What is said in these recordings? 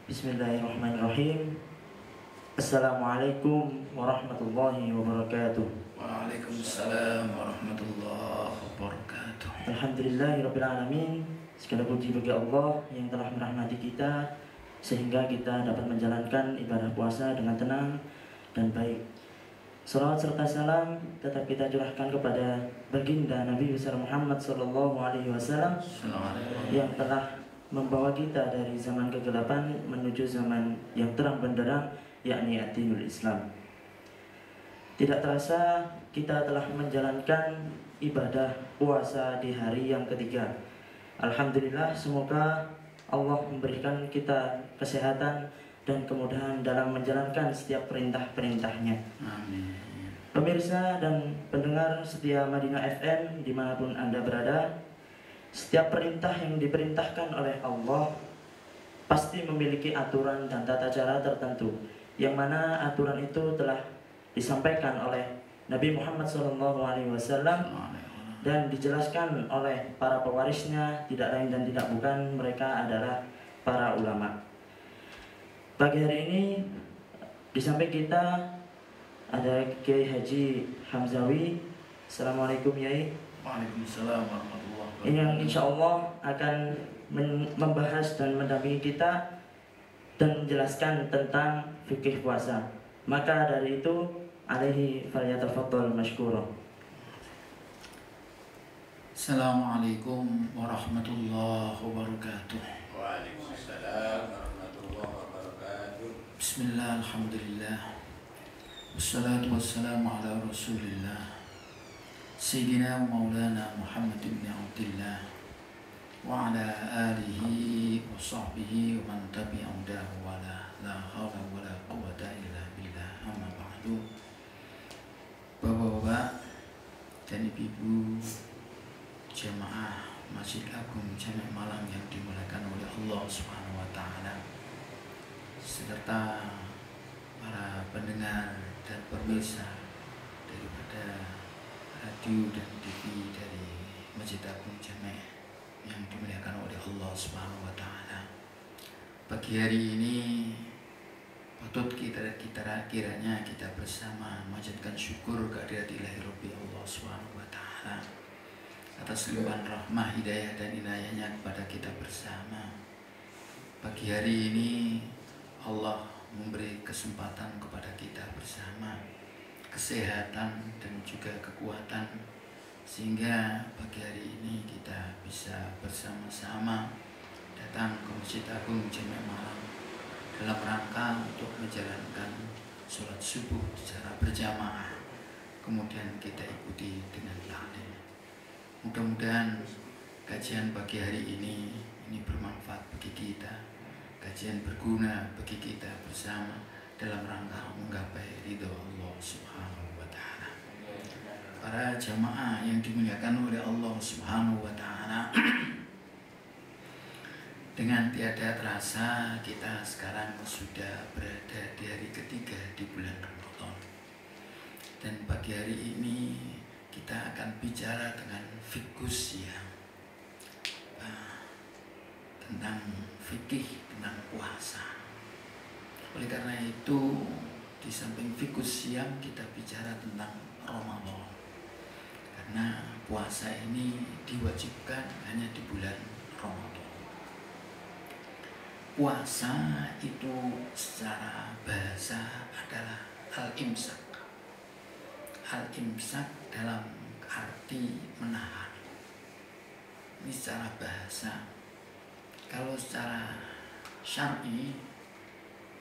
Bismillahirrahmanirrahim. Assalamualaikum warahmatullahi wabarakatuh. Waalaikumsalam warahmatullahi wabarakatuh. Alhamdulillahirabbil alamin. Segala puji bagi Allah yang telah merahmati kita sehingga kita dapat menjalankan ibadah puasa dengan tenang dan baik. Salawat serta salam tetap kita curahkan kepada baginda Nabi besar Muhammad sallallahu alaihi wasallam yang telah membawa kita dari zaman kegelapan menuju zaman yang terang benderang, yakni ad-dinul Islam. Tidak terasa kita telah menjalankan ibadah puasa di hari yang ketiga. Alhamdulillah, semoga Allah memberikan kita kesehatan dan kemudahan dalam menjalankan setiap perintah-perintahnya. Amin. Pemirsa dan pendengar setia Madinah FM dimanapun Anda berada, setiap perintah yang diperintahkan oleh Allah pasti memiliki aturan dan tata cara tertentu, yang mana aturan itu telah disampaikan oleh Nabi Muhammad SAW dan dijelaskan oleh para pewarisnya, tidak lain dan tidak bukan, mereka adalah para ulama. Pagi hari ini di samping kita ada Kiai Haji Hamzawi. Assalamualaikum Yai. Waalaikumsalam warahmatullahi wabarakatuh. Yang insya Allah akan membahas dan mendampingi kita dan menjelaskan tentang fikih puasa. Maka dari itu, alaihi falyatafaddal mashkura. Assalamualaikum warahmatullahi wabarakatuh. Waalaikumsalam warahmatullahi wabarakatuh. Bismillah, alhamdulillah, wassalatu wassalamu ala rasulillah Sayyidina Maulana Muhammad ibn Abdillah wa ala alihi wa sahbihi wa man tabi'ahum wa la hawla wa la quwwata illa billah, amma ba'du. Bapak-bapak dan ibu-ibu jamaah Masjid Agung Jamek Malang yang dimuliakan oleh Allah Subhanahu wa taala, serta para pendengar dan pemirsa daripada radio dan TV dari Masjid Agung Jamek yang dimuliakan oleh Allah Subhanahu wa taala. Pagi hari ini patut kiranya kita bersama memanjatkan syukur kehadirat ilahi Rabbi Allah Subhanahu wa taala atas limpahan rahmah, hidayah dan inayahnya kepada kita bersama. Pagi hari ini Allah memberi kesempatan kepada kita bersama, kesehatan dan juga kekuatan, sehingga pagi hari ini kita bisa bersama-sama datang ke Masjid Agung Jamek Malang dalam rangka untuk menjalankan sholat subuh secara berjamaah, kemudian kita ikuti dengan taklim. Mudah-mudahan kajian pagi hari ini bermanfaat bagi kita, kajian berguna bagi kita bersama dalam rangka menggapai ridho Allah Subhanahu wa taala. Para jamaah yang dimuliakan oleh Allah Subhanahu wa taala, dengan tiada terasa kita sekarang sudah berada di hari ketiga di bulan Ramadan. Dan pagi hari ini kita akan bicara dengan fikus tentang fikih, tentang puasa. Oleh karena itu, di samping fikus siam kita bicara tentang Ramadan, karena puasa ini diwajibkan hanya di bulan Ramadan. Puasa itu secara bahasa adalah al-imsak. Al-imsak dalam arti menahan. Ini secara bahasa. Kalau secara syar'i,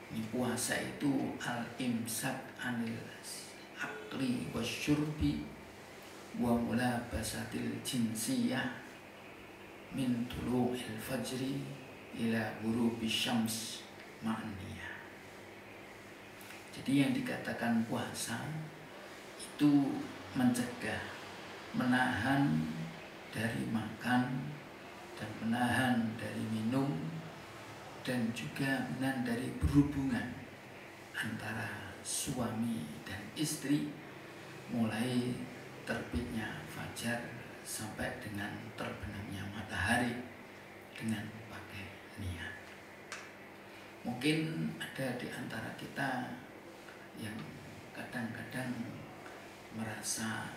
ini puasa itu al-imsak anil akli wasyurbi wa mulabasatil jinsiyah min tulu'il fajri ila ghurubi syams ma'niyah. Jadi yang dikatakan puasa itu mencegah, menahan dari makan dan menahan dari minum dan juga menahan dari berhubungan antara suami dan istri mulai terbitnya fajar sampai dengan terbenamnya matahari dengan pakai niat. Mungkin ada di antara kita yang kadang-kadang merasa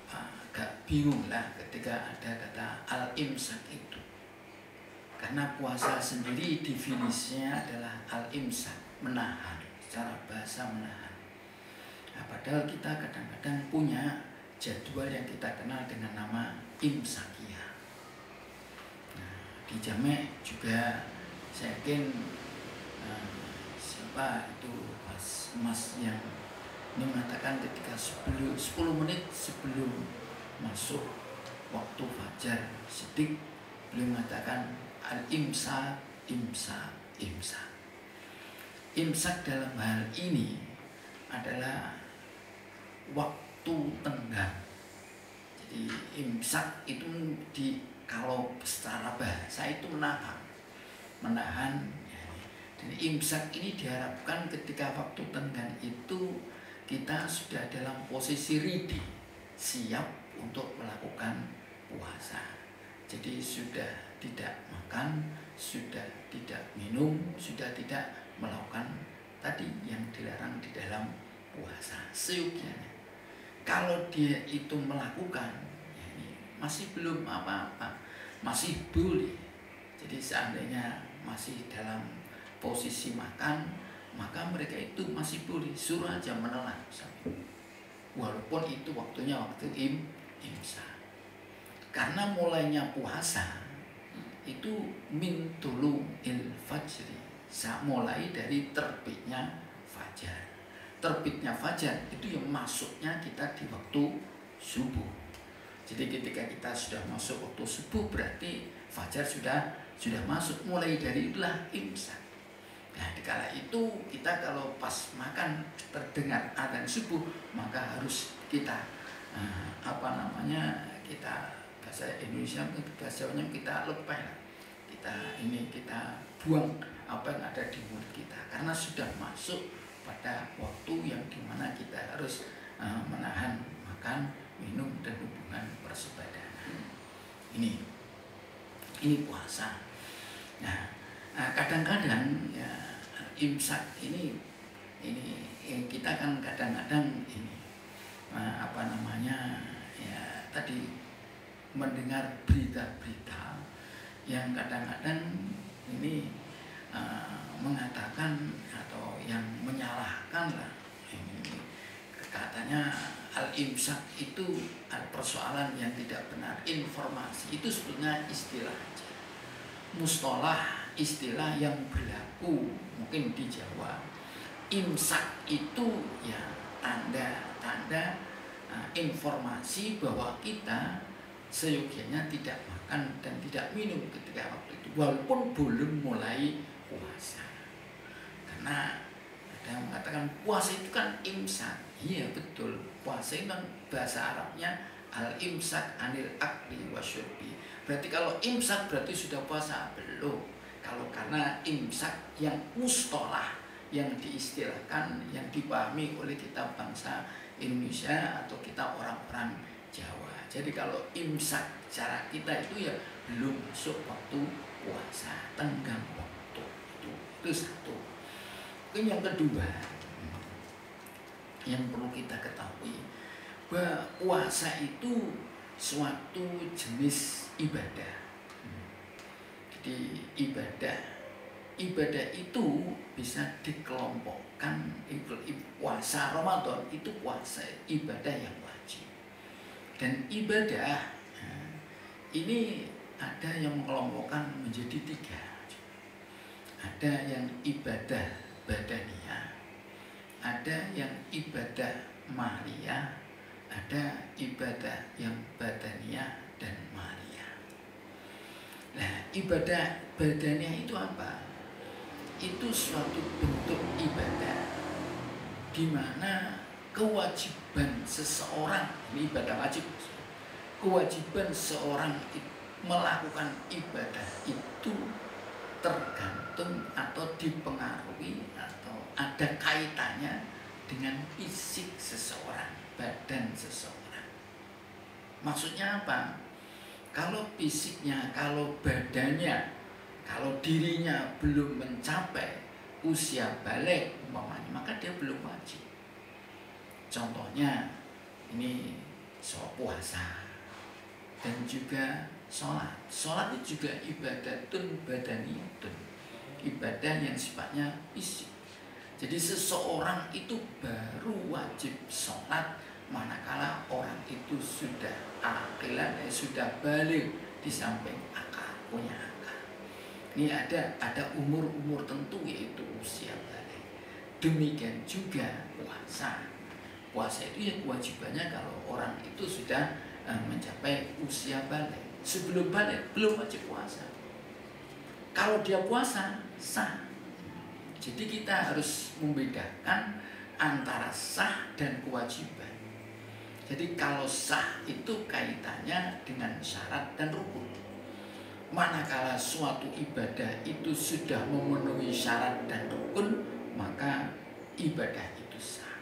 agak bingung lah ketika ada kata al-imsak itu. Karena puasa sendiri definisinya adalah al-imsak, menahan, secara bahasa menahan. Nah, padahal kita kadang-kadang punya jadwal yang kita kenal dengan nama imsakiyah. Nah, di Jamek juga saya yakin siapa itu Mas yang ini mengatakan ketika 10 menit sebelum masuk waktu fajar sidik, beliau mengatakan al-imsak, imsak, imsak. Imsak dalam hal ini adalah waktu tenggang. Jadi imsak itu kalau secara bahasa itu menahan. Dan imsak ini diharapkan ketika waktu tenggang itu kita sudah dalam posisi ready, siap untuk melakukan puasa. Jadi sudah tidak makan, sudah tidak minum, sudah tidak melakukan tadi yang dilarang di dalam puasa. Seyogianya kalau dia itu melakukan, ya ini masih belum apa-apa, masih boleh. Jadi seandainya masih dalam posisi makan, maka mereka itu masih boleh suruh aja menelan, walaupun itu waktunya waktu imsak. Karena mulainya puasa itu min tulu'il fajri, mulai dari terbitnya fajar. Terbitnya fajar itu yang masuknya kita di waktu subuh. Jadi ketika kita sudah masuk waktu subuh berarti fajar sudah masuk, mulai dari itulah imsak. Nah, dikala itu kita kalau pas makan terdengar adzan subuh, maka harus kita kita bahasa Indonesia, bahasa Jawanya kita lepeh, kita buang apa yang ada di mulut kita, karena sudah masuk pada waktu yang dimana kita harus menahan makan, minum, dan hubungan persebadanan. Ini puasa. Nah, kadang-kadang ya imsak ini kita kan kadang-kadang ya tadi mendengar berita-berita yang kadang-kadang ini mengatakan atau yang menyalahkan lah, ini katanya al-imsak itu persoalan yang tidak benar. Informasi itu sebetulnya istilah aja, mustalah, istilah yang berlaku mungkin di Jawa. Imsak itu ya tanda-tanda informasi bahwa kita seyogianya tidak makan dan tidak minum ketika waktu itu, walaupun belum mulai puasa. Karena ada yang mengatakan puasa itu kan imsak. Iya betul, puasa itu kan bahasa Arabnya al-imsak anil akli wasyurbi. Berarti kalau imsak berarti sudah puasa? Belum. Kalau karena imsak yang mustolah, yang diistilahkan, yang dipahami oleh kita bangsa Indonesia atau kita orang-orang Jawa. Jadi kalau imsak cara kita itu ya belum masuk waktu puasa, tenggang waktu itu satu. Yang kedua yang perlu kita ketahui, bahwa puasa itu suatu jenis ibadah. Jadi ibadah itu bisa dikelompokkan. Puasa Ramadan itu puasa ibadah yang wajib, dan ibadah ini ada yang mengelompokkan menjadi 3. Ada yang ibadah badaniyah, ada yang ibadah maliyah, ada ibadah yang badaniyah dan maliyah. Nah, ibadah badaniyah itu apa? Itu suatu bentuk ibadah di mana kewajiban seseorang, ini ibadah wajib, kewajiban seorang melakukan ibadah itu tergantung atau dipengaruhi atau ada kaitannya dengan fisik seseorang, badan seseorang. Maksudnya apa? Kalau fisiknya, kalau badannya Kalau dirinya belum mencapai usia balik umpamanya, maka dia belum wajib. Contohnya ini soal puasa dan juga sholat. Sholat itu juga ibadatun badaniyatun, ibadah yang sifatnya fisik. Jadi seseorang itu baru wajib sholat manakala orang itu sudah akilan, sudah balik di samping akal, punya akal. Ini ada umur-umur tentu, yaitu usia balik. Demikian juga puasa. Puasa itu ya kewajibannya kalau orang itu sudah mencapai usia balik. Sebelum balik belum wajib puasa. Kalau dia puasa sah. Jadi kita harus membedakan antara sah dan kewajiban. Jadi kalau sah itu kaitannya dengan syarat dan rukun. Manakala suatu ibadah itu sudah memenuhi syarat dan rukun, maka ibadah itu sah.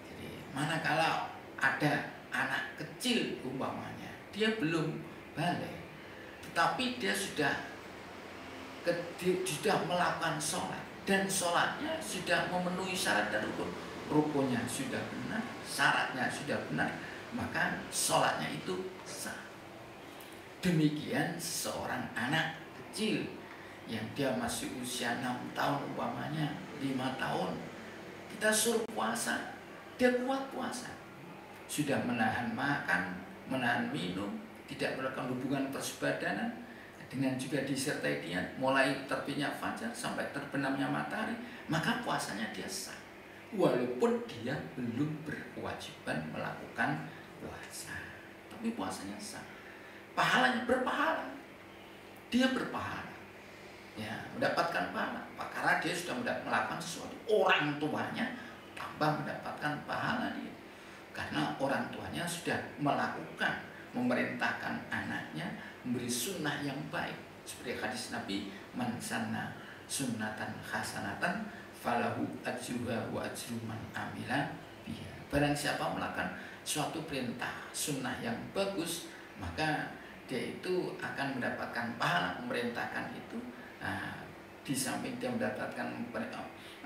Jadi manakala ada anak kecil umpamanya, dia belum balik, tetapi dia sudah melakukan sholat dan sholatnya sudah memenuhi syarat dan rukun, rukunnya sudah benar, syaratnya sudah benar, maka sholatnya itu sah. Demikian seorang anak kecil yang dia masih usia 6 tahun umpamanya, 5 tahun, kita suruh puasa, dia kuat puasa, sudah menahan makan, menahan minum, tidak melakukan hubungan persebadanan, dengan juga disertai dia mulai terbitnya fajar sampai terbenamnya matahari, maka puasanya dia sah, walaupun dia belum berkewajiban melakukan puasa, tapi puasanya sah. Pahalanya berpahala, dia berpahala, ya, mendapatkan pahala karena dia sudah melakukan sesuatu. Orang tuanya tambah mendapatkan pahala dia, karena orang tuanya sudah melakukan, memerintahkan anaknya memberi sunnah yang baik. Seperti hadis Nabi, man sanna sunnatan hasanatan falahu ajruha wa ajru man amila biha. Barang siapa melakukan suatu perintah sunnah yang bagus, maka dia itu akan mendapatkan pahala memerintahkan itu. Di samping dia mendapatkan,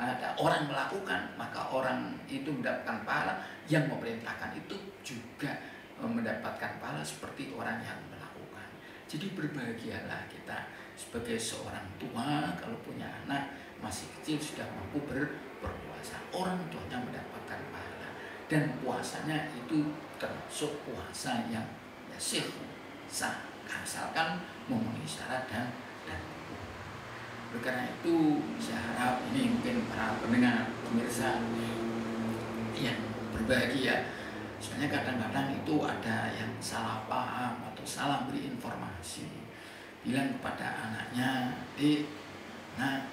ada orang melakukan, maka orang itu mendapatkan pahala, yang memerintahkan itu juga mendapatkan pahala seperti orang yang melakukan. Jadi berbahagialah kita sebagai seorang tua kalau punya anak masih kecil sudah mampu berpuasa. Orang tuanya mendapatkan pahala, dan puasanya itu termasuk puasa yang yasih, sah, asalkan memenuhi syarat dan oleh karena itu saya harap ini mungkin para pendengar, pemirsa yang berbahagia, soalnya kadang-kadang itu ada yang salah paham atau salah beri informasi, bilang kepada anaknya, "Dik, nah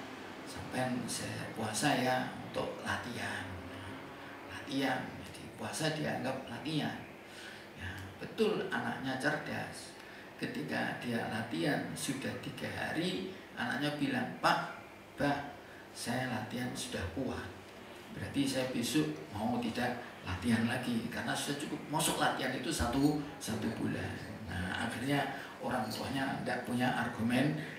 sampai saya puasa ya untuk latihan." Latihan, jadi puasa dianggap latihan. Ya, betul, anaknya cerdas. Ketika dia latihan sudah 3 hari, anaknya bilang, "Pak, Bah, saya latihan sudah kuat. Berarti saya besok mau tidak latihan lagi karena sudah cukup." Masuk latihan itu satu bulan. Nah, akhirnya orang tuanya tidak punya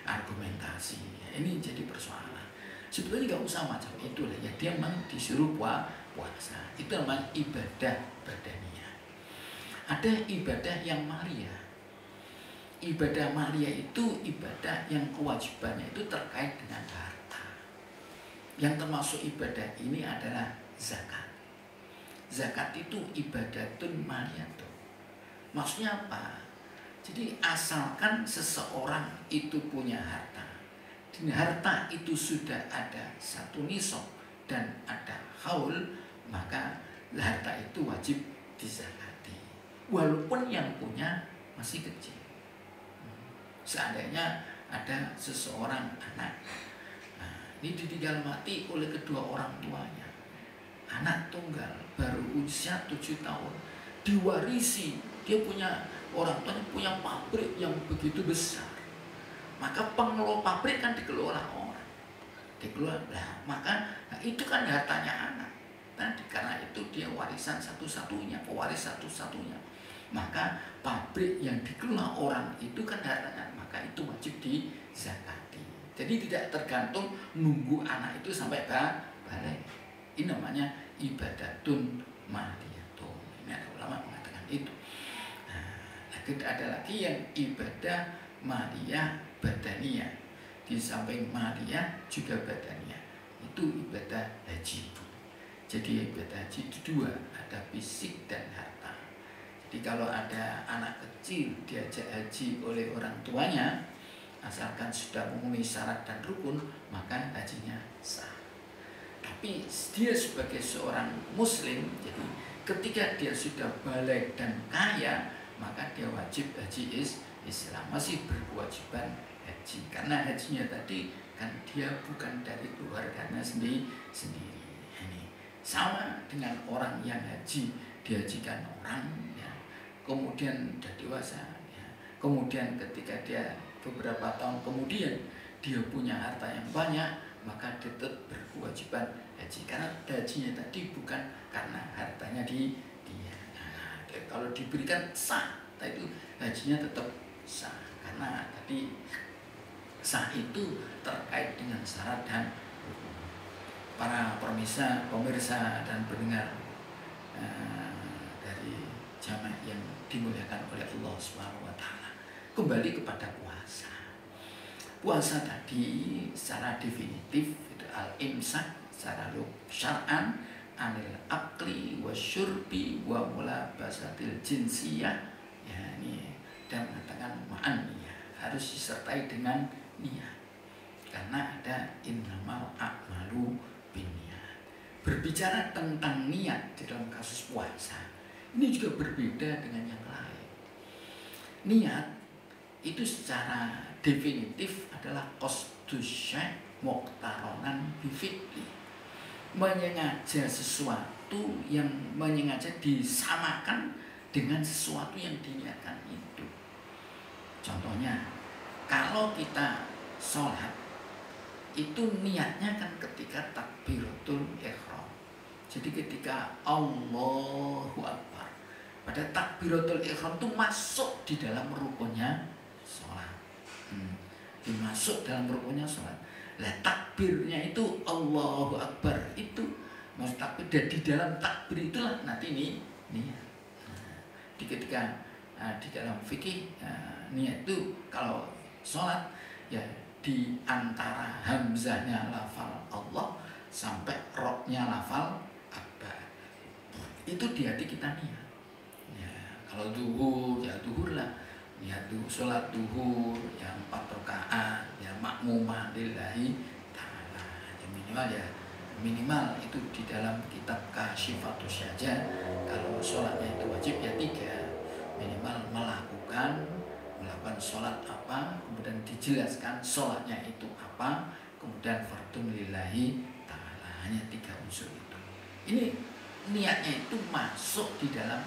argumentasi. Ini jadi persoalan. Sebetulnya nggak usah macam itu lah ya. Dia memang disuruh puasa. Itu memang ibadah badaniyah. Ada ibadah yang maliyah. Ibadah maliyah itu ibadah yang kewajibannya itu terkait dengan harta. Yang termasuk ibadah ini adalah zakat. Zakat itu ibadatun maliyatun. Maksudnya apa? Jadi asalkan seseorang itu punya harta, dan harta itu sudah ada 1 nisab dan ada haul, maka harta itu wajib dizakati, walaupun yang punya masih kecil. Seandainya ada seseorang anak, ini ditinggal mati oleh kedua orang tuanya, anak tunggal baru usia 7 tahun, diwarisi, dia punya, orang tuanya punya pabrik yang begitu besar, maka pengelola pabrik kan dikelola orang, maka itu kan hartanya anak. Tadi karena itu dia warisan satu-satunya, pewaris satu-satunya, maka pabrik yang dikelola orang itu kan hartanya, maka itu wajib zakati. Jadi tidak tergantung nunggu anak itu sampai balik. Ini namanya ibadatun maliyatun. Ini ada ulama mengatakan itu. Nah, ada lagi yang ibadah maliyah badaniyah. Di samping maliyah juga badaniyah. Itu ibadah haji. Jadi ibadah haji itu dua, ada fisik dan harta. Jadi kalau ada anak kecil diajak haji oleh orang tuanya, asalkan sudah memenuhi syarat dan rukun, maka hajinya sah. Tapi dia sebagai seorang muslim, jadi ketika dia sudah balik dan kaya, maka dia wajib haji Islam, masih berkewajiban haji. Karena hajinya tadi kan dia bukan dari keluarganya sendiri. Ini sama dengan orang yang haji, dihajikan orang ya, kemudian sudah dewasa ya. Kemudian ketika dia beberapa tahun kemudian dia punya harta yang banyak, maka dia tetap berkewajiban haji. Karena hajinya tadi bukan karena hartanya dia. Nah, kalau diberikan sah, itu hajinya tetap sah. Karena tadi sah itu terkait dengan syarat dan hukum. Para pemirsa dan pendengar dari jamaah yang dimuliakan oleh Allah Subhanahu wa taala. Kembali kepada puasa. Puasa tadi secara definitif itu al-imsak secara syar'an anil akli wasyurbi wa mulabasatil jinsiyah. Ya ini dan mengatakan ma'an niyah, harus disertai dengan niat. Karena ada innamal a'malu binniyat. Berbicara tentang niat di dalam kasus puasa, ini juga berbeda dengan yang lain. Niat itu secara definitif adalah qasdus syai' muqtaronan bifi'li. Menyengaja sesuatu yang menyengaja disamakan dengan sesuatu yang diniatkan itu. Contohnya, kalau kita sholat itu niatnya kan ketika takbiratul ihram. Jadi ketika Allahu Akbar, pada takbiratul ihram itu masuk di dalam rukunnya sholat. Dimasuk dalam rukunnya sholat. Lah takbirnya itu Allahu Akbar itu maksud takbir, dan di dalam takbir itulah nanti ini niat. Di ketika di dalam fikih niat itu kalau sholat ya di antara hamzahnya lafal Allah sampai roknya lafal Akbar, itu di hati kita niat ya. Kalau duhur ya duhur lah, niat duhur, sholat duhur yang 4 rakaat ya makmumah lillahi ta'ala ya, minimal itu di dalam kitab Kasyifatus Syajah. Kalau sholatnya itu wajib ya 3, minimal melakukan sholat apa, kemudian dijelaskan sholatnya itu apa, kemudian fardun lillahi ta'ala, hanya 3 unsur itu. Ini niatnya itu masuk di dalam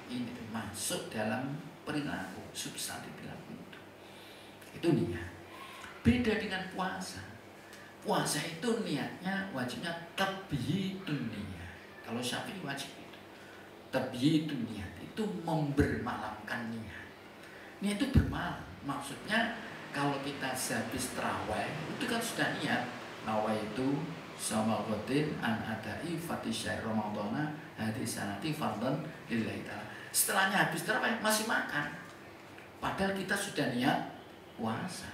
ini, masuk dalam perilaku substantif perilaku itu niat. Beda dengan puasa. Puasa itu niatnya wajibnya tabyitun niat. Kalau Syafi'i wajib itu tabyitun niat, itu membermalamkan niat. Niat itu bermalam, maksudnya kalau kita sehabis terawih itu kan sudah niat nawaitu sama ghadin an adai fatisyair ramadhana hadis sanati fardhan lillahi ta'ala. Setelahnya habis terawih masih makan, padahal kita sudah niat puasa.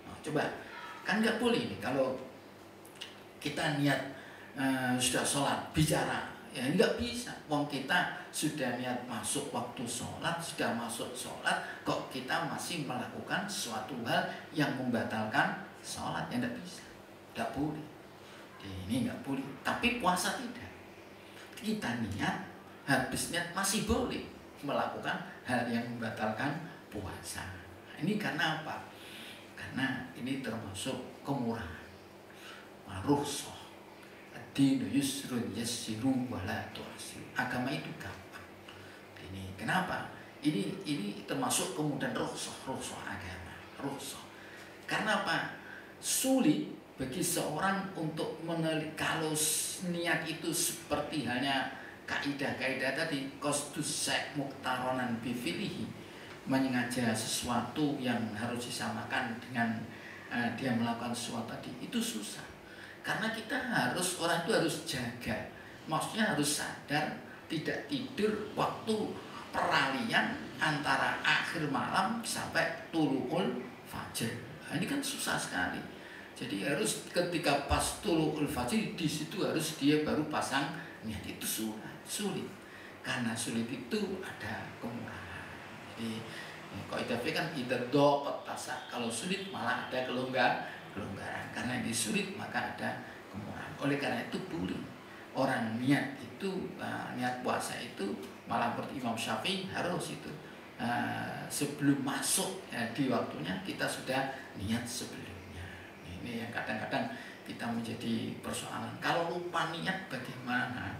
Nah, coba kan nggak boleh nih kalau kita niat sudah sholat bicara ya nggak bisa. Wong kita sudah niat masuk waktu sholat, sudah masuk sholat, kok kita masih melakukan suatu hal yang membatalkan sholat, ya nggak bisa, nggak boleh. Ini nggak boleh. Tapi puasa tidak. Kita niat, habis niat masih boleh melakukan hal yang membatalkan puasa. Ini karena apa? Karena ini termasuk kemurahan. Rukhsah. Ad-dinu yusrun yassiru wa la tu'assiru. Agama itu gampang. Ini kenapa? Ini termasuk kemudian rukhsah agama. Rukhsah. Karena apa? Sulit bagi seorang untuk meneliti kalau niat itu seperti halnya kaidah-kaidah tadi qasdus syai' muqtaronan bi fi'lihi, menyengaja sesuatu yang harus disamakan dengan dia melakukan sesuatu tadi itu susah. Karena kita harus, orang itu harus jaga, maksudnya harus sadar, tidak tidur waktu peralihan antara akhir malam sampai tuluul fajr. Nah, ini kan susah sekali. Jadi harus ketika pas tuluul fajr di situ harus dia baru pasang niat. Itu sulit. Karena sulit itu ada kemurahan. Jadi kaidah kan idza daqat tasak, kalau sulit malah ada kelonggaran. Karena ini sulit maka ada kemurahan. Oleh karena itu boleh orang niat itu niat puasa itu malah menurut Imam Syafi'i harus itu sebelum masuk di waktunya kita sudah niat sebelumnya. Ini yang kadang-kadang kita menjadi persoalan. Kalau lupa niat bagaimana?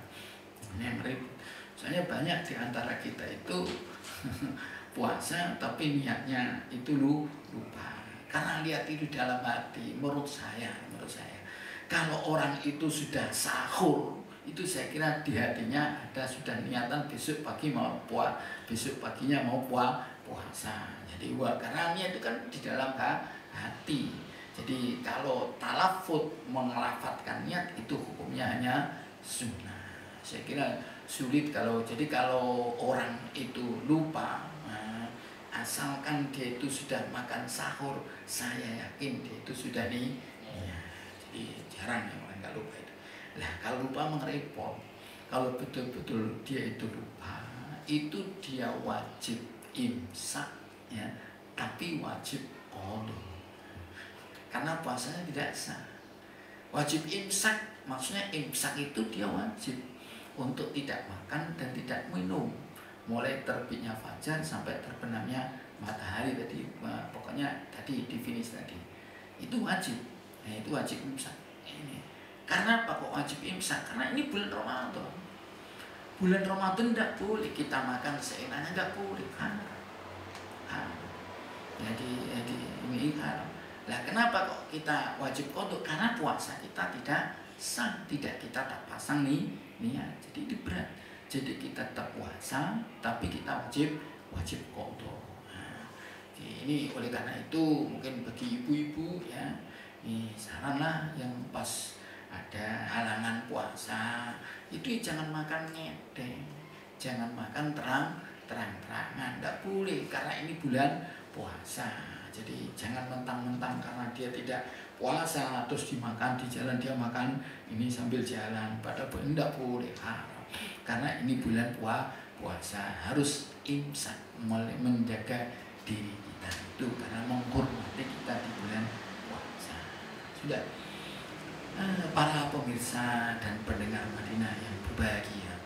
Ini yang ribet. Soalnya banyak di antara kita itu puasa tapi niatnya itu lupa. Karena lihat itu dalam hati. Menurut saya kalau orang itu sudah sahur, itu saya kira di hatinya ada sudah niatan besok pagi mau besok paginya mau puasa. Jadi karena niat itu kan di dalam hati. Jadi kalau talafut mengelafatkan niat itu hukumnya hanya sunnah. Saya kira sulit kalau orang itu lupa, asalkan dia itu sudah makan sahur, saya yakin dia itu sudah nih. Ya, jadi jarang yang orang nggak lupa itu. Nah kalau lupa mengrepot. Kalau betul-betul dia itu lupa, itu dia wajib imsak, ya, tapi wajib qadha. Karena puasanya tidak sah. Wajib imsak, maksudnya imsak itu dia wajib untuk tidak makan dan tidak minum mulai terbitnya fajar sampai terbenamnya matahari tadi, pokoknya tadi definisi tadi itu wajib. Nah, itu wajib imsak. Ini karena apa kok wajib imsak? Karena ini bulan Ramadan. Bulan Ramadan tidak boleh kita makan seenaknya, tidak boleh. Jadi ini haram. Lah kenapa kok kita wajib qadha? Karena puasa kita tidak sah, tidak kita tak pasang niat. Jadi itu berat. Jadi kita tetap puasa tapi kita wajib qadha. Nah, ini oleh karena itu mungkin bagi ibu-ibu ya, ini saran lah yang pas ada halangan puasa itu jangan makan ngedeng, jangan makan terang-terangan, tidak boleh karena ini bulan puasa. Jadi jangan mentang-mentang karena dia tidak puasa terus dimakan di jalan, dia makan ini sambil jalan, padahal tidak boleh, haram. Karena ini bulan puasa harus imsak, menjaga diri kita itu karena menghormati kita di bulan puasa. Sudah. Para pemirsa dan pendengar Madinah yang berbahagia,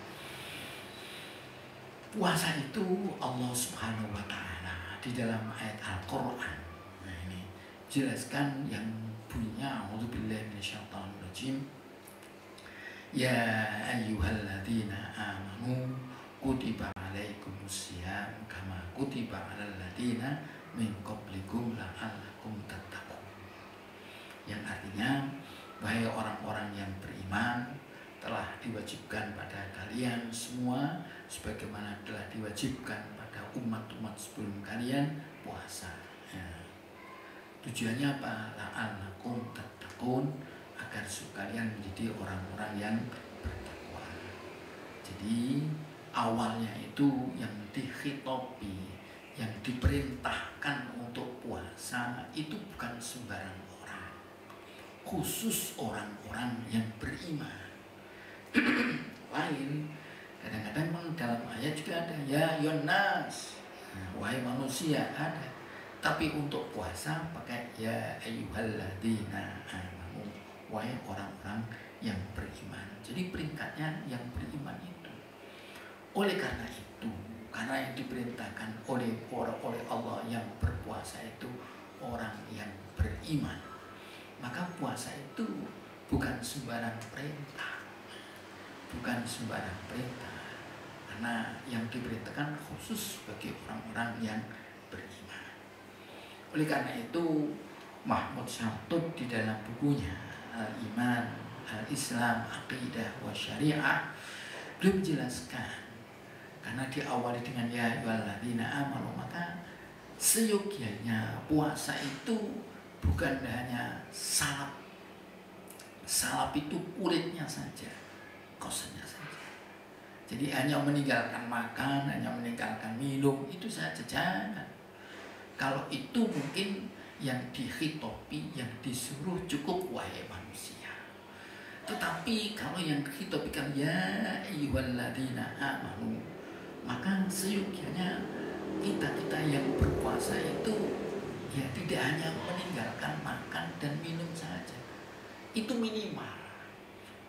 puasa itu Allah Subhanahu wa Ta'ala di dalam ayat Al-Quran, nah ini jelaskan yang bunyinya a'udzubillahi minasyaitonirrajim, ya ayyuhalladzina amanu kutiba alaikumusiyam kama kutiba alal ladzina min qablikum la'allakum tattaqun. Yang artinya, wahai orang-orang yang beriman, telah diwajibkan pada kalian semua sebagaimana telah diwajibkan pada umat-umat sebelum kalian puasa. Ya. Tujuannya apa? La'allakum tattaqun, agar kalian menjadi orang-orang yang bertakwa. Jadi awalnya itu yang dikhitobi, yang diperintahkan untuk puasa itu bukan sembarang orang, khusus orang-orang yang beriman. Lain kadang-kadang memang dalam ayat juga ada ya Yonas, wahai manusia, ada. Tapi untuk puasa pakai ya ayyuhalladzina amanu, wahai orang-orang yang beriman. Jadi peringkatnya yang beriman itu. Oleh karena itu, karena yang diperintahkan oleh Allah yang berpuasa itu orang yang beriman, maka puasa itu bukan sembarang perintah. Bukan sembarang perintah, karena yang diperintahkan khusus bagi orang-orang yang beriman. Oleh karena itu Mahmud Syamtud di dalam bukunya Al-Iman, Al-Islam, Aqidah wa Syariah beliau menjelaskan, karena diawali dengan ya ayyuhalladzina amanu, maka seyogianya puasa itu bukan hanya salap. Salap itu kulitnya saja, kosannya saja. Jadi hanya meninggalkan makan, hanya meninggalkan minum, itu saja, jangan. Kalau itu mungkin yang dihitopi, yang disuruh cukup wahai manusia. Tetapi kalau yang dihitopikan ya ayyuhalladzina amanu, maka seyogianya kita yang berpuasa itu ya tidak hanya meninggalkan makan dan minum saja. Itu minimal.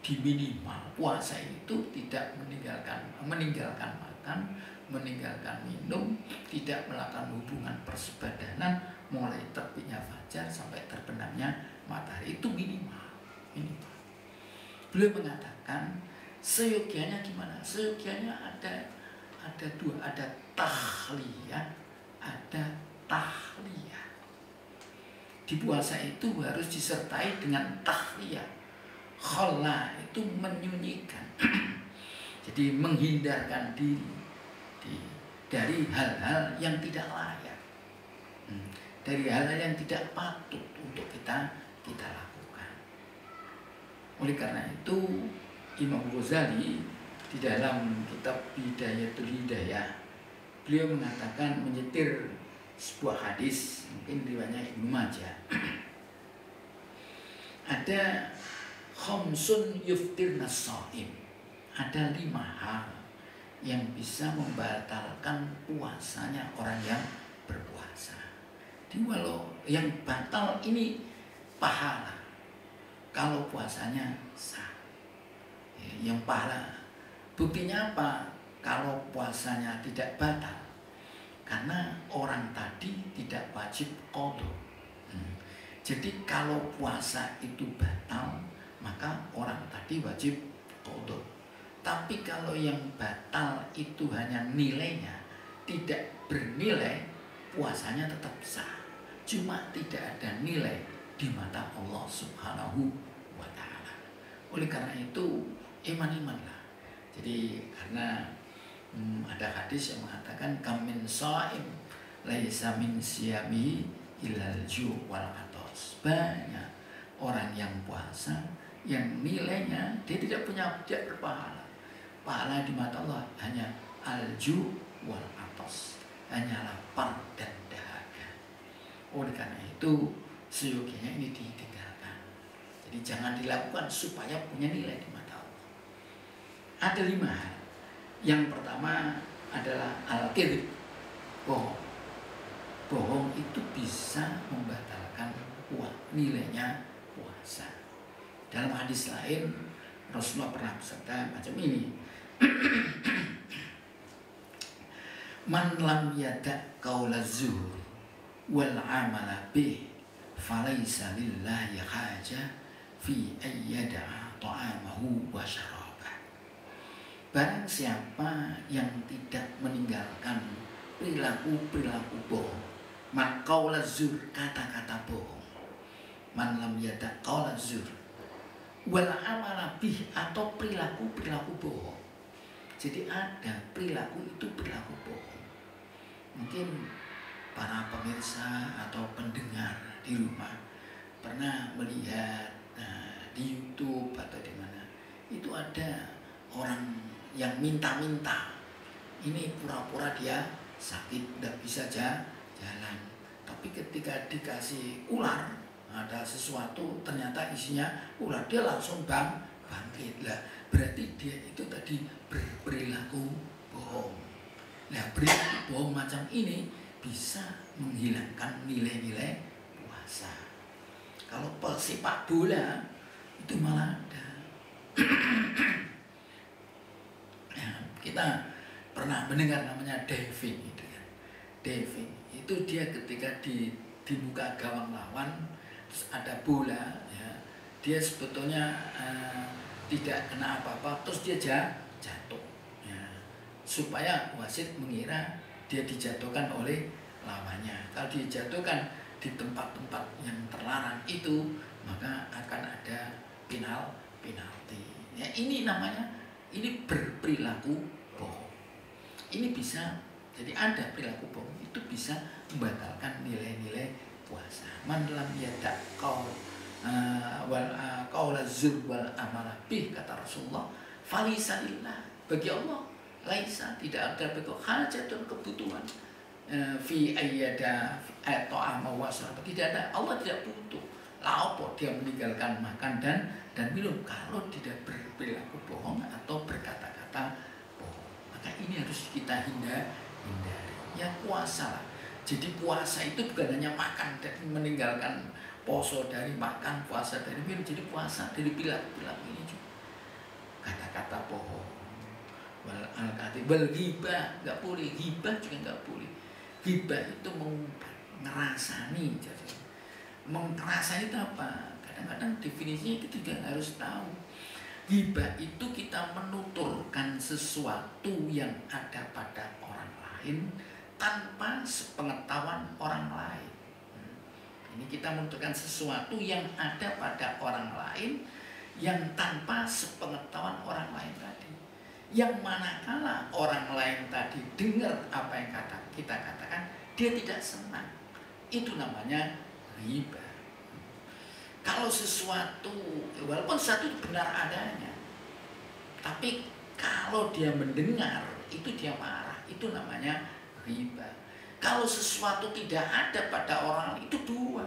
Di minimal puasa itu tidak meninggalkan makan, meninggalkan minum, tidak melakukan hubungan persebadanan mulai terbitnya fajar sampai terbenamnya matahari, itu minimal. Beliau mengatakan seyogianya gimana? Seyogianya ada dua, ada tahliyah, ada tahliyah. Di puasa itu harus disertai dengan tahliyah. Khalla itu menyunyikan. Jadi menghindarkan diri dari hal-hal yang tidak layak, dari hal-hal yang tidak patut untuk kita lakukan. Oleh karena itu Imam Ghazali di dalam kitab Bidayatul Hidayah, beliau mengatakan, menyetir sebuah hadis, mungkin riwayatnya Ibnu Majah. Ada khamsun yuftirna shaim, ada 5 hal yang bisa membatalkan puasanya orang yang berpuasa. Jadi walau yang batal ini pahala, kalau puasanya sah, yang pahala. Buktinya apa? Kalau puasanya tidak batal, karena orang tadi tidak wajib qadha. Jadi kalau puasa itu batal, maka orang tadi wajib qadha. Tapi kalau yang batal itu hanya nilainya, tidak bernilai, puasanya tetap sah. Cuma tidak ada nilai di mata Allah Subhanahu wa ta'ala. Oleh karena itu iman-imanlah. Jadi karena ada hadis yang mengatakan kamin shaim laisa min siyami ilal ju' wal atas. Banyak orang yang puasa yang nilainya dia tidak berpahala. Pahala di mata Allah hanya al-ju' wal atas, hanya lapar dan dahaga. Oleh karena itu seyogianya ini ditinggalkan. Jadi jangan dilakukan supaya punya nilai di mata Allah. Ada 5 hal. Yang pertama adalah al-kidhib, bohong. Bohong itu bisa membatalkan nilainya puasa. Dalam hadis lain Rasulullah pernah bersabda macam ini. Man lam yada' qaula zuhur wal amala bih falaysa lillahi haja fi ayyada'a ta'amahu wa syarabah. Barang siapa yang tidak meninggalkan perilaku bohong, man qaula zuhur, kata-kata bohong, man lam yada' qaula zuhur wal amala bih, atau perilaku bohong. Jadi ada perilaku itu perilaku bohong. Mungkin para pemirsa atau pendengar di rumah pernah melihat di YouTube atau di mana, itu ada orang yang minta-minta. Ini pura-pura dia sakit, tidak bisa jalan. Tapi ketika dikasih ular, ada sesuatu ternyata isinya ular, dia langsung bangkit lah. Berarti dia itu tadi berperilaku bohong. Nah, perilaku bohong macam ini bisa menghilangkan nilai-nilai puasa. Kalau pesepak bola itu malah ada. Nah, kita pernah mendengar namanya diving itu kan. Diving itu dia ketika di muka gawang lawan terus ada bola, ya, dia sebetulnya tidak kena apa-apa, terus dia jatuh, ya, supaya wasit mengira dia dijatuhkan oleh lawannya. Kalau dijatuhkan di tempat-tempat yang terlarang itu, maka akan ada penalti. Ya, ini namanya, ini berperilaku bohong. Ini bisa, jadi ada perilaku bohong itu bisa membatalkan nilai-nilai puasa. Man lam yada qaula zur wal amala bih, kata Rasulullah, falisa lillah, bagi Allah laisa, tidak ada bagi hajatun, kebutuhan fi ayyada ta'ama wa syarab, tidak ada, Allah tidak butuh. Laopo dia meninggalkan makan dan minum kalau tidak berperilaku bohong atau berkata-kata bohong. Maka ini harus kita hindari. Ya puasa lah. Jadi puasa itu bukan hanya makan dan meninggalkan poso dari makan, puasa dari minum. Jadi puasa dari perilaku ini juga. Kata-kata bohong. Wal ghibah nggak boleh, ghibah juga nggak boleh. Ghibah itu mengumpat, ngerasani. Jadi mengerasani itu apa? Kadang-kadang definisinya kita juga harus tahu. Ghibah itu kita menuturkan sesuatu yang ada pada orang lain tanpa sepengetahuan orang lain. Ini kita menuturkan sesuatu yang ada pada orang lain yang tanpa sepengetahuan orang lain tadi. Yang manakala orang lain tadi dengar apa yang kita katakan, dia tidak senang. Itu namanya ghibah. Kalau sesuatu, walaupun sesuatu benar adanya, tapi kalau dia mendengar, itu dia marah. Itu namanya ghibah. Kalau sesuatu tidak ada pada orang, itu dua.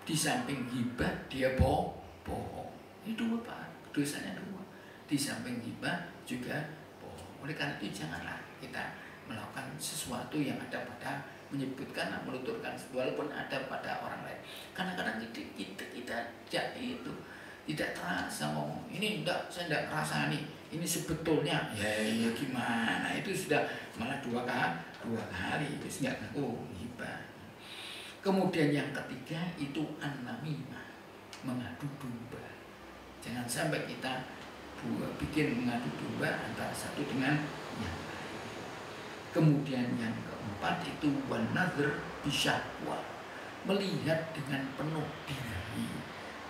Di samping ghibah, dia bohong. Ini dua, Pak. Dosanya dua. Di samping ghibah juga bohong. Oleh karena itu janganlah kita melakukan sesuatu yang ada pada, menyebutkan, menuturkan walaupun ada pada orang lain. Kadang-kadang kita itu tidak terasa ngomong ini enggak, saya enggak rasani, ini sebetulnya ya gimana, itu sudah malah dua kali itu enggak ghibah. Kemudian yang ketiga itu an-namimah, mengadu domba. Jangan sampai kita bikin mengadu domba antara satu dengan yang lain. Kemudian yang keempat itu wan-nadhr bisyahwah, melihat dengan penuh birahi.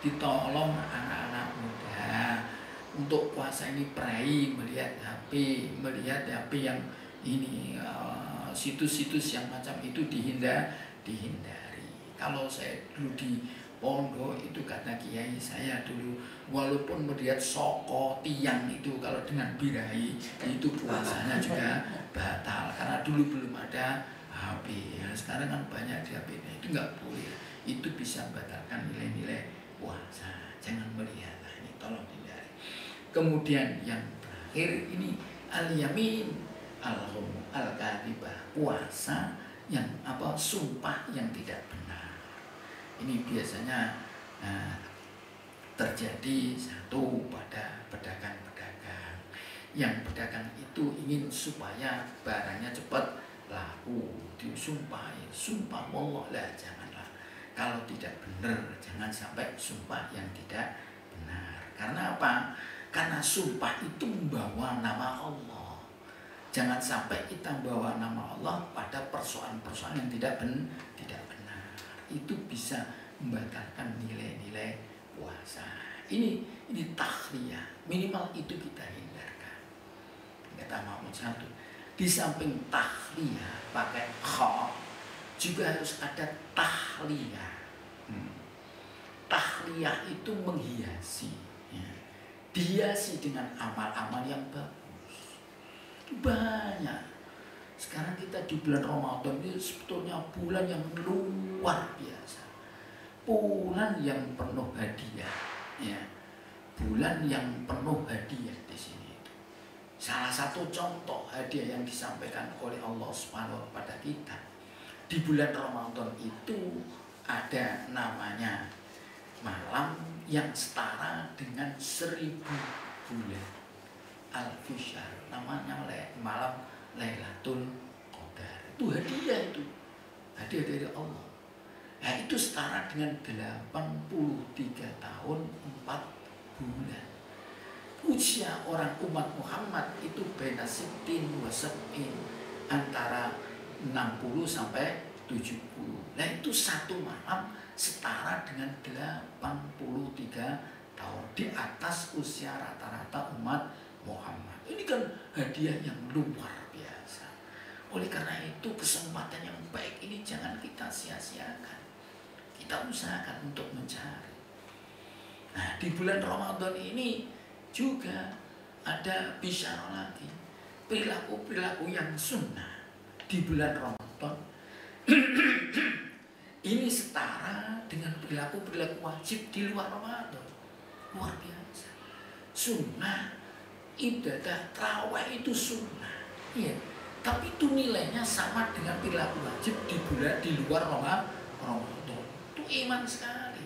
Ditolong anak-anak muda untuk puasa ini prai melihat HP yang ini situs-situs yang macam itu dihindari. Kalau saya dulu di pondok itu kata kiai saya dulu, walaupun melihat soko tiang itu kalau dengan birahi itu puasanya juga batal karena dulu belum ada HP. Ya, sekarang kan banyak di HP, itu nggak boleh. Itu bisa membatalkan nilai-nilai puasa. Jangan melihat, ini tolong hindari. Kemudian yang terakhir ini al-yamin al-kadhibah, puasa yang sumpah yang tidak benar. Ini biasanya terjadi satu pada pedagang-pedagang. Yang pedagang itu ingin supaya barangnya cepat laku, disumpah wallah lah, janganlah. Kalau tidak benar, jangan sampai sumpah yang tidak benar. Karena apa? Karena sumpah itu membawa nama Allah. Jangan sampai kita membawa nama Allah pada persoalan-persoalan yang tidak benar. Itu bisa membatalkan nilai-nilai puasa. Ini takhliyah, minimal itu kita hindarkan. Kata Mahmud satu, di samping takhliyah pakai kha, juga harus ada tahliyah. Tahliyah itu menghiasi, ya. Dihiasi dengan amal-amal yang bagus. Banyak. Sekarang kita di bulan Ramadan ini sebetulnya bulan yang luar biasa. Bulan yang penuh hadiah, ya. Bulan yang penuh hadiah di sini. Salah satu contoh hadiah yang disampaikan oleh Allah Subhanahu kepada kita di bulan Ramadan itu ada namanya malam yang setara dengan 1000 bulan. Al-Fusyahr, namanya malam Lailatul Qadar. Itu hadiah itu. Hadiah dari Allah. Nah, itu setara dengan 83 tahun 4 bulan. Usia orang umat Muhammad itu baina sittin wa sab'in, antara 60 sampai 70. Nah, itu satu malam setara dengan 83 tahun, di atas usia rata-rata umat Muhammad. Ini kan hadiah yang luar biasa. Oleh karena itu kesempatan yang baik ini jangan kita sia-siakan. kita usahakan untuk mencari. Nah, di bulan Ramadan ini juga ada bisyarah lagi, perilaku-perilaku yang sunnah di bulan Ramadan. Ini setara dengan perilaku-perilaku wajib di luar Ramadan. Luar biasa. Sunnah, ibadah tarawih itu sunnah. Iya. Tapi itu nilainya sama dengan perilaku wajib di luar Ramadan. Itu iman sekali.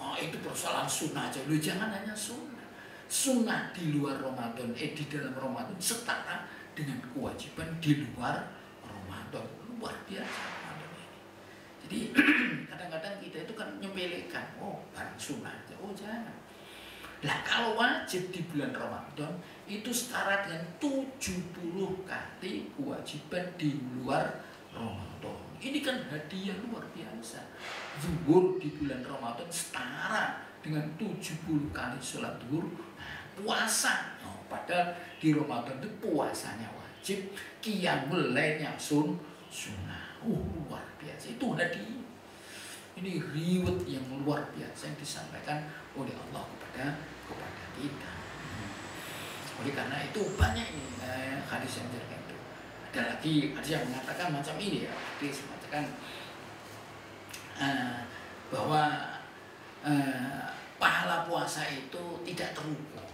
Oh, itu persoalan sunnah aja. Lu jangan hanya sunnah. Sunnah di luar Ramadan, di dalam Ramadan setara dengan kewajiban di luar Ramadan. Luar biasa Ramadan ini. Jadi kadang-kadang kita itu kan nyepelekan. Oh, barang sunnah aja. Oh, jangan. Nah, kalau wajib di bulan Ramadan itu setara dengan 70 kali kewajiban di luar Ramadan. Ini kan hadiah luar biasa. Zuhur di bulan Ramadan setara dengan 70 kali sholat zuhur. Puasa, padahal di Ramadan itu puasanya wajib, qiyamul lailnya sunnah. Luar biasa. Itu hadiah. Ini reward yang luar biasa yang disampaikan oleh Allah kepada kita. Oleh karena itu banyak ini hadis yang menjelaskan itu. Ada lagi hadis yang mengatakan macam ini ya. Hadis mengatakan bahwa pahala puasa itu tidak terukur.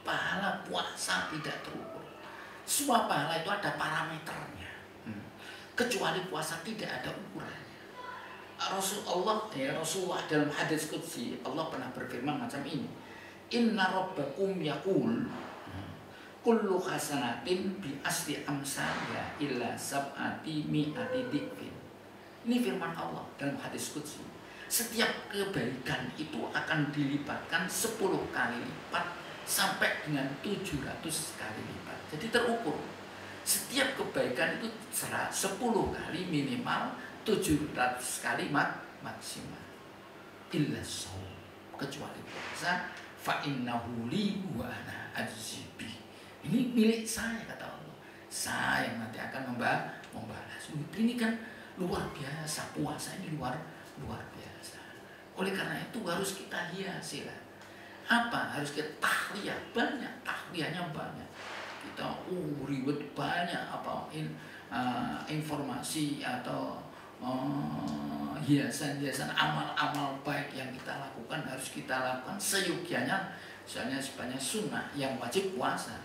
Pahala puasa tidak terukur. Semua pahala itu ada parameternya. Kecuali puasa tidak ada ukurannya. Rasulullah dalam hadis qudsi Allah pernah berfirman macam ini. Inna rabbakum yaqul kullu hasanatin bi asli amsalha illa sab'ati mi'ati dzikrin. Ini firman Allah dalam hadis qudsi. Setiap kebaikan itu akan dilipatkan 10 kali lipat sampai dengan 700 kali lipat. Jadi terukur. Setiap kebaikan itu 10 kali minimal, 700 kali maksimal. Illa shaum, kecuali puasa, fa innahu li wa ana ajzi bi. Ini milik saya kata Allah. Saya yang nanti akan membalas. Ini kan luar biasa, puasa ini luar biasa. Oleh karena itu harus kita hiasi lah. Apa? Harus kita tahliyah, banyak tahliyahnya banyak. Kita ribet banyak informasi atau hiasan-hiasan amal-amal baik yang kita lakukan harus kita lakukan seyogyanya. Misalnya sebanyak sunnah yang wajib puasa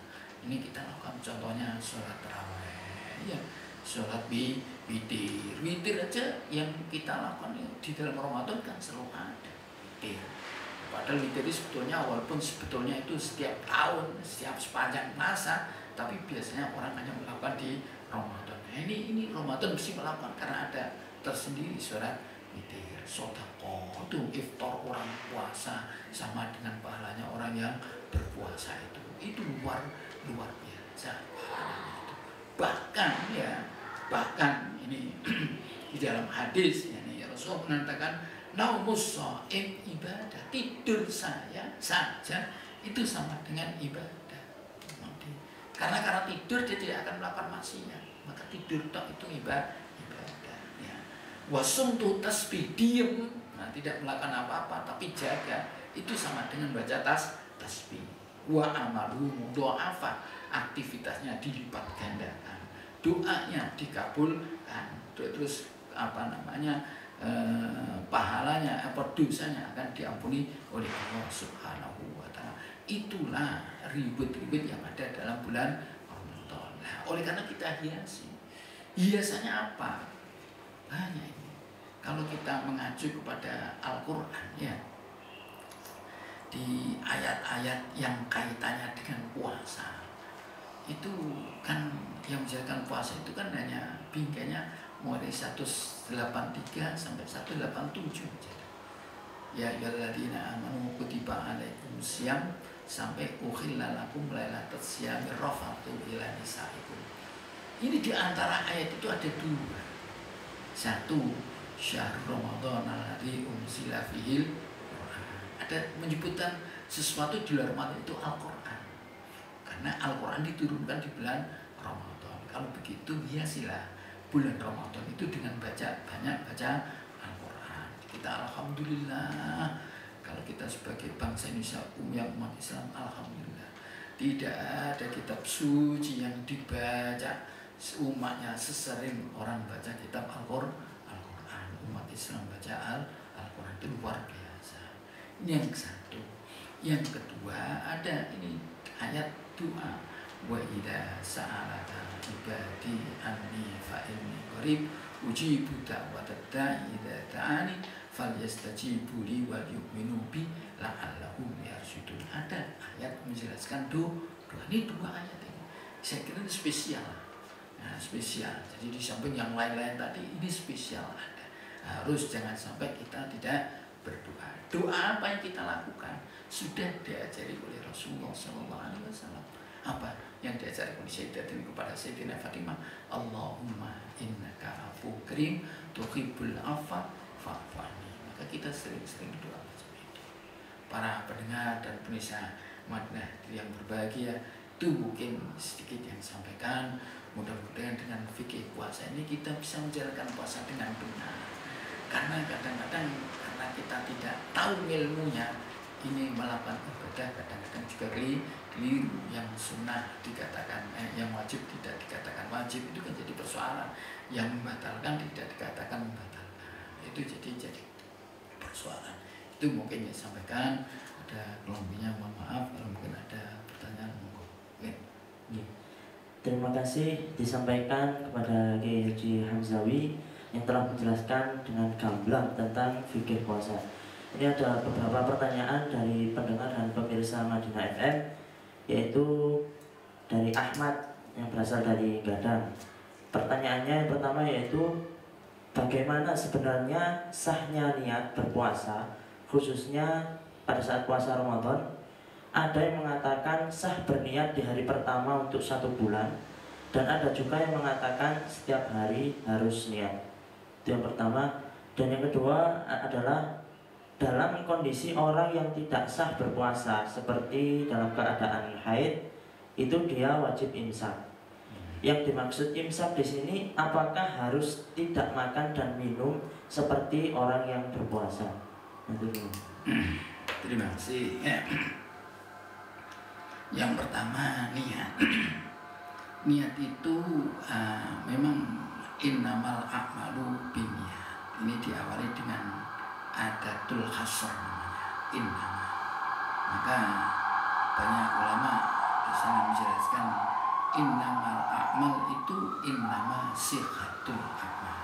ini kita lakukan, contohnya sholat tarawih ya, sholat witir aja yang kita lakukan di dalam Ramadan kan selalu ada witir. Padahal witir itu sebetulnya walaupun sebetulnya itu setiap tahun, setiap sepanjang masa, tapi biasanya orang hanya melakukan di Ramadan. Nah, ini Ramadan mesti melakukan karena ada tersendiri sholat witir, sedekah itu iftar orang puasa sama dengan pahalanya orang yang berpuasa itu luar biasa. Bahkan ini di dalam hadis ya Rasul mengatakan naumus shaim ibadah, tidur saya saja itu sama dengan ibadah. Karena tidur dia tidak akan melakukan maksiat, maka tidur itu ibadah. Ya. Wasumtu tasbih, diem, tidak melakukan apa-apa tapi jaga, itu sama dengan baca tasbih. Wa amalu mudoafa, aktivitasnya dilipat gandakan, doanya dikabulkan, terus pahalanya dosanya akan diampuni oleh Allah Subhanahu wa ta'ala. Itulah ribet-ribet yang ada dalam bulan Ramadan. Nah, oleh karena kita hiasannya apa? Banyak ini. Kalau kita mengacu kepada Al-Quran ya, di ayat-ayat yang kaitannya dengan puasa itu kan yang menjalankan puasa itu kan hanya bingkainya mulai 183 sampai 187. Ya ayyuhalladzina amanu kutiba alaikumus syiyam sampai uhilla lakum lailatas syiyami rafatu ila nisaikum. Ini di antara ayat itu ada dua. Satu, syahrul Ramadan alladzi unzila fihil Qur'an. Ada menyebutkan sesuatu di luar Ramadan itu Al-Qur'an. Karena Al-Qur'an diturunkan di bulan Ramadan. Kalau begitu hiasilah bulan Ramadan itu dengan banyak baca Al-Quran. kita alhamdulillah. Kalau kita sebagai bangsa Indonesia umat Islam, alhamdulillah tidak ada kitab suci yang dibaca umatnya sesering orang baca kitab Al-Quran. Umat Islam baca Al-Quran itu luar biasa. Ini yang satu. Yang kedua ada ini ayat doa, wa idza sa'alaka ibadi anni fa inni qarib ujibu da'watad da'i idza da'ani falyastajibu li wal yu'minu bi la'allahum yarshudun. Ada ayat menjelaskan doa. Ini dua ayat ini. Saya kira ini spesial. Nah, spesial. Jadi di samping yang lain-lain tadi ini spesial ada. Harus jangan sampai kita tidak berdoa. Doa apa yang kita lakukan sudah diajari oleh Rasulullah SAW. Apa yang diajari oleh Sayyidatina kepada Sayyidina Fatimah? Allahumma innaka afu karim tuhibbul afwa fa'fu anni. Maka kita sering-sering berdoa macam itu. Para pendengar dan pemirsa Madinah yang berbahagia, itu mungkin sedikit yang sampaikan. Mudah-mudahan dengan fikih puasa ini kita bisa menjalankan puasa dengan benar. Karena kadang-kadang karena kita tidak tahu ilmunya, ini melakukan ibadah kadang-kadang juga keliru. Yang sunnah dikatakan yang wajib tidak dikatakan wajib, itu kan jadi persoalan. Yang membatalkan tidak dikatakan membatalkan, itu jadi persoalan. Itu mungkin yang sampaikan. Ada kelombinya, mohon maaf kalau mungkin ada pertanyaan, monggo. Terima kasih disampaikan kepada Kiai Haji Hamzawi yang telah menjelaskan dengan gamblang tentang fikih puasa. Ini ada beberapa pertanyaan dari pendengar dan pemirsa Madinah FM, yaitu dari Ahmad yang berasal dari Gadang. Pertanyaannya yang pertama yaitu, bagaimana sebenarnya sahnya niat berpuasa, khususnya pada saat puasa Ramadan? Ada yang mengatakan sah berniat di hari pertama untuk 1 bulan, dan ada juga yang mengatakan setiap hari harus niat. Itu yang pertama. Dan yang kedua adalah dalam kondisi orang yang tidak sah berpuasa, seperti dalam keadaan haid, itu dia wajib imsak. Yang dimaksud imsak di sini, apakah harus tidak makan dan minum seperti orang yang berpuasa? Terima kasih. Yang pertama niat. Niat itu memang innamal a'malu binniyat. Ini diawali dengan adatul hasr namanya, innama. Maka banyak ulama di sana menjelaskan innamal a'mal itu innama sihatul amal.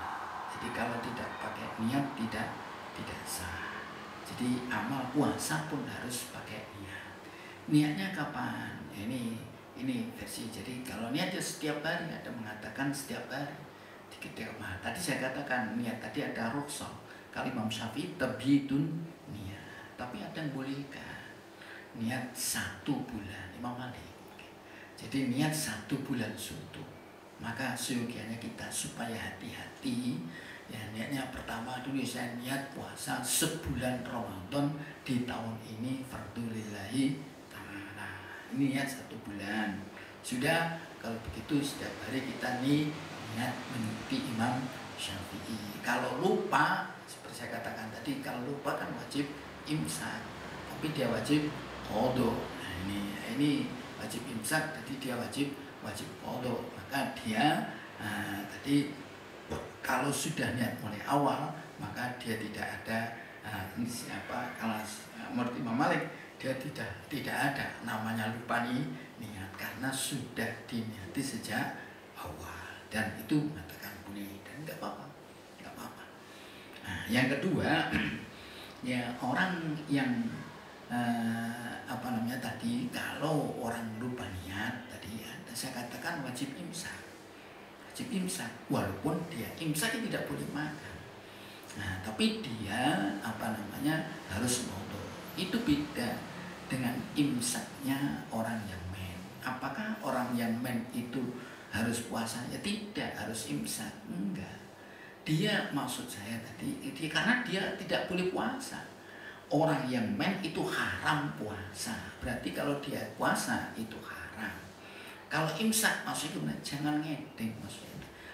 Jadi kalau tidak pakai niat tidak sah. Jadi amal puasa pun harus pakai niat. Niatnya kapan? Ini versi. Jadi kalau niatnya setiap hari, ada mengatakan setiap hari. Tadi saya katakan niat tadi ada rukhsah. Kalau Imam Syafi'i tabyidun niat. Tapi ada yang bolehkan niat 1 bulan, Imam Malik. Jadi niat 1 bulan suntuk. Maka seyogianya kita supaya hati-hati. Ya, niatnya pertama dulu saya niat puasa sebulan Ramadan di tahun ini fardulillahi ta'ala. Ini niat 1 bulan. Sudah, kalau begitu setiap hari kita niat mengikuti Imam Syafi'i. Kalau lupa, seperti saya katakan tadi, kalau lupa kan wajib imsak, tapi dia wajib qadha. Nah, ini wajib imsak, jadi dia wajib qadha. Maka dia tadi kalau sudah niat mulai awal, maka dia tidak ada kalau menurut Imam Malik dia tidak ada namanya lupa niat, karena sudah diniati sejak awal, dan itu mengatakan boleh dan nggak apa-apa. Nah, yang kedua ya orang yang tadi kalau orang lupa niat tadi saya katakan wajib imsak. Walaupun dia imsak tidak boleh makan. Nah, tapi dia harus qadha. Itu beda dengan imsaknya orang yang men. Apakah orang yang men itu harus puasa? Ya tidak, harus imsak. Enggak. Dia maksud saya tadi karena dia tidak boleh puasa. Orang yang men itu haram puasa. Berarti kalau dia puasa itu haram. Kalau imsak maksudnya jangan ngedeng maksudnya.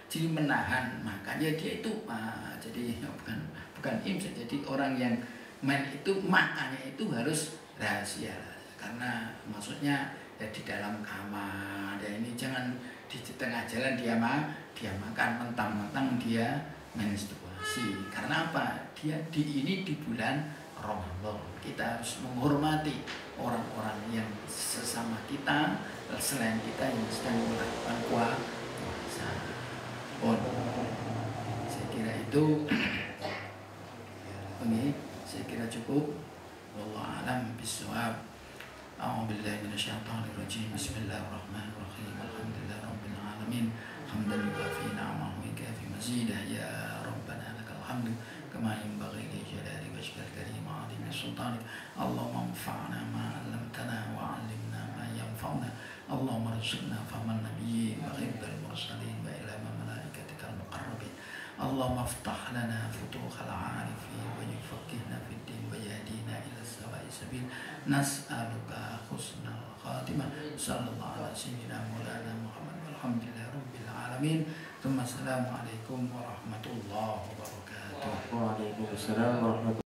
Jadi menahan, makanya dia itu jadi bukan bukan bisa jadi orang yang main itu makanya itu harus rahasia, karena maksudnya ya di dalam kamar ya, ini jangan di tengah jalan dia makan mentang-mentang dia menstruasi. Karena apa? Dia ini di bulan Ramadan, kita harus menghormati orang-orang yang sesama kita selain kita yang sedang melakukan puasa. Saya kira itu ini saya kira cukup. Wallahu a'lam bishawab. A'udzu billahi minasyaitonir rajim. Bismillahirrahmanirrahim. Alhamdulillahirabbil alamin. Hamdan yuwafi ni'amahu wa yukafi mazidah. Ya rabbana lakal hamdu kama yanbaghi li jalali wajhikal karim wa 'azimi sultanik. Allahumma anfa'na ma 'allamtana wa 'allimna ma yanfa'una. Allahumma arzuqna fahman nabiyyin wa hifdzal mursalin wa ilhama malaikatikal muqarrabin. Allahumma aftah lana futuhal 'arifin wa yufaqqihna fid din wa yahdina ila sawa'i sabil. Nas'aluka husnal khatimah. Sallallahu ala sayyidina maulana Muhammad walhamdulillahi rabbil alamin. Assalamualaikum warahmatullahi wabarakatuh. Waalaikumsalam warahmatullahi